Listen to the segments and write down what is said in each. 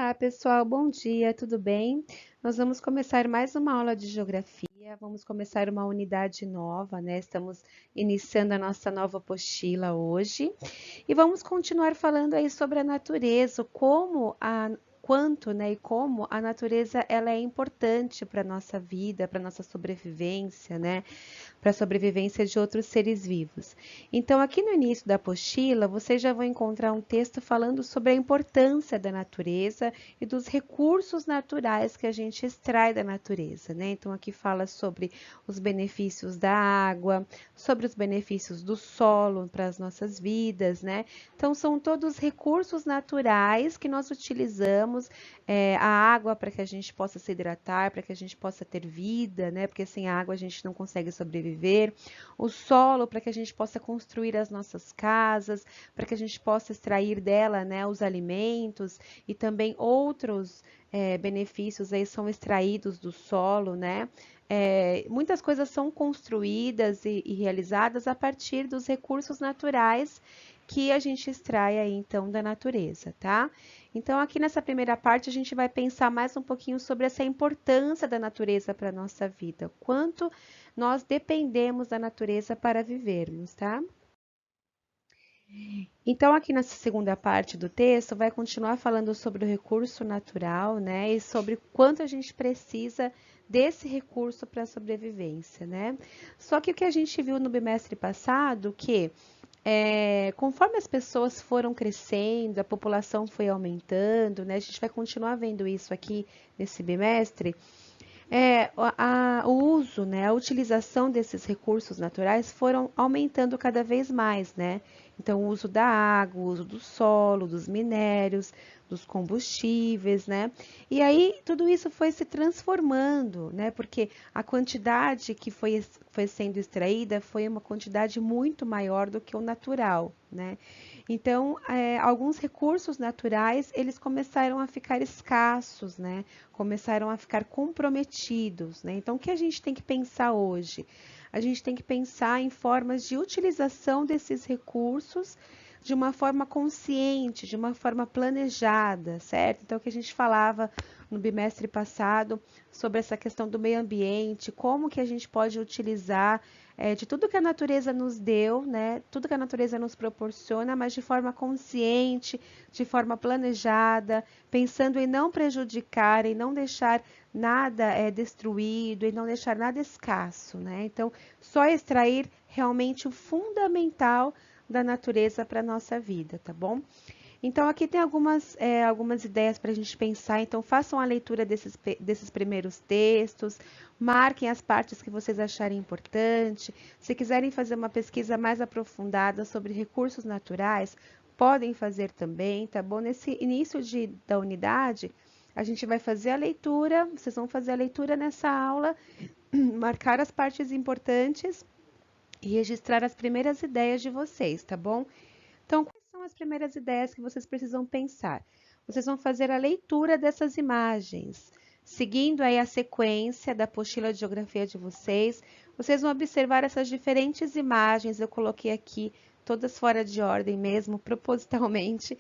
Olá, pessoal, bom dia, tudo bem? Nós vamos começar mais uma aula de geografia, vamos começar uma unidade nova, né? Estamos iniciando a nossa nova apostila hoje e vamos continuar falando aí sobre a natureza, quanto, né, e como a natureza ela é importante para a nossa vida, para a nossa sobrevivência, né? Para a sobrevivência de outros seres vivos. Então, aqui no início da apostila, vocês já vão encontrar um texto falando sobre a importância da natureza e dos recursos naturais que a gente extrai da natureza, né? Então, aqui fala sobre os benefícios da água, sobre os benefícios do solo para as nossas vidas, né? Então, são todos recursos naturais que nós utilizamos, a água para que a gente possa se hidratar, para que a gente possa ter vida, né? Porque sem água a gente não consegue sobreviver. O solo para que a gente possa construir as nossas casas, para que a gente possa extrair dela, né, os alimentos e também outros benefícios aí são extraídos do solo, né? Muitas coisas são construídas e realizadas a partir dos recursos naturais que a gente extrai aí, então, da natureza, tá? Então, aqui nessa primeira parte, a gente vai pensar mais um pouquinho sobre essa importância da natureza para a nossa vida, quanto nós dependemos da natureza para vivermos, tá? Então, aqui nessa segunda parte do texto, vai continuar falando sobre o recurso natural, né? E sobre quanto a gente precisa desse recurso para a sobrevivência, né? Só que o que a gente viu no bimestre passado, que conforme as pessoas foram crescendo, a população foi aumentando, né? A gente vai continuar vendo isso aqui nesse bimestre. O uso, né, a utilização desses recursos naturais foram aumentando cada vez mais, né? Então, o uso da água, o uso do solo, dos minérios, dos combustíveis, né? E aí, tudo isso foi se transformando, né? Porque a quantidade que foi sendo extraída foi uma quantidade muito maior do que o natural, né? Então, alguns recursos naturais, eles começaram a ficar escassos, né? Começaram a ficar comprometidos, né? Então, o que a gente tem que pensar hoje? A gente tem que pensar em formas de utilização desses recursos de uma forma consciente, de uma forma planejada, certo? Então, o que a gente falava no bimestre passado sobre essa questão do meio ambiente, como que a gente pode utilizar de tudo que a natureza nos deu, né? Tudo que a natureza nos proporciona, mas de forma consciente, de forma planejada, pensando em não prejudicar, em não deixar nada destruído, em não deixar nada escasso, né? Então, só extrair realmente o fundamental da natureza para a nossa vida, tá bom? Então, aqui tem algumas ideias para a gente pensar. Então, façam a leitura desses primeiros textos, marquem as partes que vocês acharem importante. Se quiserem fazer uma pesquisa mais aprofundada sobre recursos naturais, podem fazer também, tá bom? Nesse início da unidade, a gente vai fazer a leitura, vocês vão fazer a leitura nessa aula, marcar as partes importantes e registrar as primeiras ideias de vocês, tá bom? Então, quais são as primeiras ideias que vocês precisam pensar? Vocês vão fazer a leitura dessas imagens, seguindo aí a sequência da apostila de geografia de vocês. Vocês vão observar essas diferentes imagens, eu coloquei aqui todas fora de ordem mesmo, propositalmente,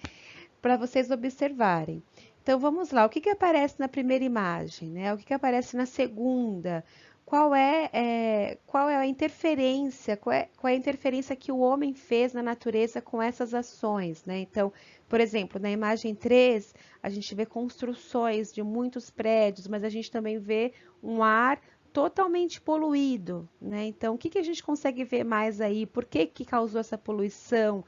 para vocês observarem. Então, vamos lá. O que aparece na primeira imagem, né? O que aparece na segunda? Qual é a interferência? Qual é a interferência que o homem fez na natureza com essas ações, né? Então, por exemplo, na imagem 3, a gente vê construções de muitos prédios, mas a gente também vê um ar totalmente poluído, né? Então, o que a gente consegue ver mais aí? Por que causou essa poluição,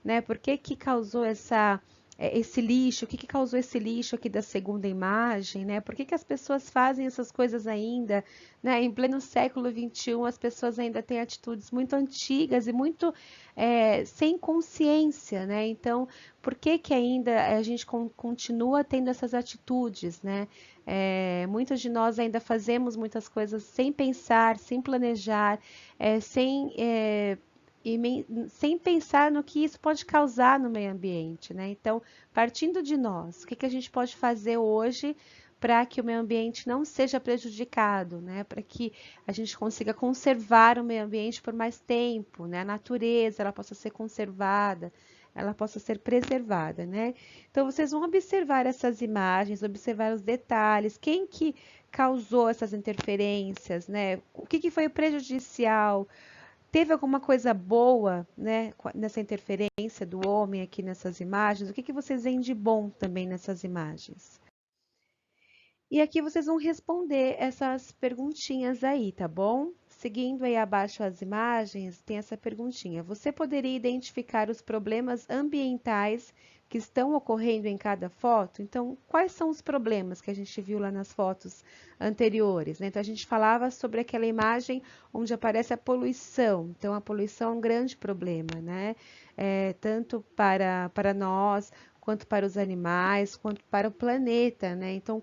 né? Por que causou esse lixo? O que causou esse lixo aqui da segunda imagem, né? Por que as pessoas fazem essas coisas ainda, né? Em pleno século XXI, as pessoas ainda têm atitudes muito antigas e muito sem consciência, né? Então, por que ainda a gente continua tendo essas atitudes, né? Muitos de nós ainda fazemos muitas coisas sem pensar, sem planejar, sem pensar no que isso pode causar no meio ambiente, né? Então, partindo de nós, o que a gente pode fazer hoje para que o meio ambiente não seja prejudicado, né? Para que a gente consiga conservar o meio ambiente por mais tempo, né? A natureza ela possa ser conservada. ela possa ser preservada, né? Então, vocês vão observar essas imagens, observar os detalhes, quem que causou essas interferências, né? O que que foi prejudicial? Teve alguma coisa boa, né, nessa interferência do homem aqui nessas imagens? O que que vocês veem de bom também nessas imagens? E aqui vocês vão responder essas perguntinhas aí, tá bom? Seguindo aí abaixo as imagens, tem essa perguntinha. Você poderia identificar os problemas ambientais que estão ocorrendo em cada foto? Então, quais são os problemas que a gente viu lá nas fotos anteriores, né? Então, a gente falava sobre aquela imagem onde aparece a poluição. Então, a poluição é um grande problema, né? Tanto para nós, quanto para os animais, quanto para o planeta, né? Então,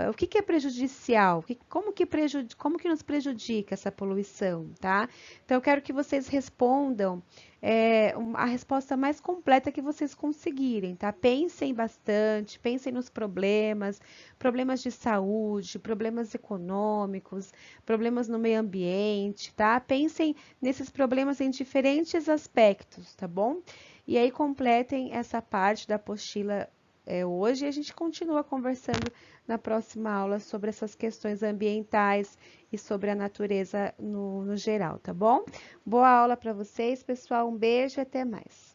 o que que é prejudicial? Como que nos prejudica essa poluição, tá? Então, eu quero que vocês respondam a resposta mais completa que vocês conseguirem, tá? Pensem bastante, pensem nos problemas, problemas de saúde, problemas econômicos, problemas no meio ambiente, tá? Pensem nesses problemas em diferentes aspectos, tá bom? E aí completem essa parte da apostila hoje e a gente continua conversando na próxima aula sobre essas questões ambientais e sobre a natureza no geral, tá bom? Boa aula para vocês, pessoal. Um beijo e até mais.